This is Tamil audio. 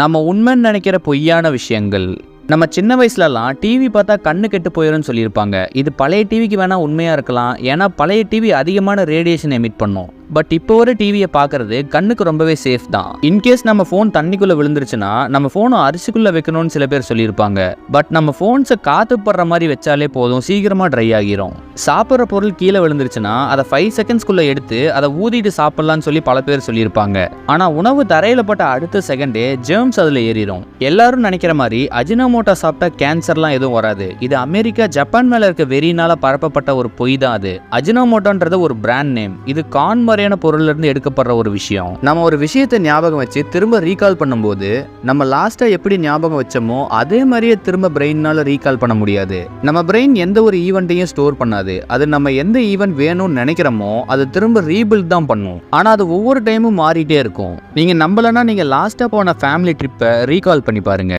நம்ம உண்மைன்னு நினைக்கிற பொய்யான விஷயங்கள். நம்ம சின்ன வயசுலலாம் டிவி பார்த்தா கண்ணு கெட்டு போயிடும்னு சொல்லியிருப்பாங்க. இது பழைய டிவிக்கு வேணால் உண்மையாக இருக்கலாம். ஏன்னா பழைய டிவி அதிகமான ரேடியேஷன் எமிட் பண்ணும். பட் இப்போ வர டிவியை பார்க்கறது கண்ணுக்கு ரொம்பவே சேஃப் தான். இன்கேஸ் நம்ம ஃபோன் தண்ணிக்குள்ளே விழுந்துருச்சுன்னா நம்ம ஃபோனை அரிசிக்குள்ளே வைக்கணும்னு சில பேர் சொல்லியிருப்பாங்க. பட் நம்ம ஃபோன்ஸை காற்று படுற மாதிரி வச்சாலே போதும், சீக்கிரமாக ட்ரை ஆகிரும். சாப்பிட்ற பொருள் கீழே விழுந்துருச்சுன்னா அதை 5 செகண்ட்ஸ்குள்ளே எடுத்து அதை ஊதிட்டு சாப்பிட்லான்னு சொல்லி பல பேர் சொல்லியிருப்பாங்க. ஆனால் உணவு தரையில் பட்ட அடுத்த செகண்டே ஜெர்ம்ஸ் அதில் ஏறிடும். எல்லாரும் நினைக்கிற மாதிரி அஜினோமோட்டோ சாப்பிட்டா கேன்சர்லாம் எதுவும் வராது. இது அமெரிக்கா, ஜப்பான் மேலே இருக்க வெறியினால பரப்பப்பட்ட ஒரு பொய் தான் அது. அஜினோமோட்டோன்றது ஒரு பிராண்ட் நேம். இது கான் மாதிரியான பொருள்ல இருந்து எடுக்கப்படுற ஒரு விஷயம். நம்ம ஒரு விஷயத்தை ஞாபகம் வச்சு திரும்ப ரீகால் பண்ணும்போது நம்ம லாஸ்டா எப்படி ஞாபகம் வச்சோமோ அதே மாதிரியே திரும்ப பிரெயினால ரீகால் பண்ண முடியாது. நம்ம பிரெயின் எந்த ஒரு ஈவெண்ட்டையும் ஸ்டோர் பண்ணாது. அது நம்ம எந்த ஈவெண்ட் வேணும்னு நினைக்கிறோமோ அது திரும்ப ரீபில்ட் தான் பண்ணும். ஆனா அது ஒவ்வொரு டைமும் மாறிட்டே இருக்கும். நீங்க நம்பலன்னா நீங்க லாஸ்டா போன ஃபேமிலி ட்ரிப்பை ரீகால் பண்ணி பாருங்க.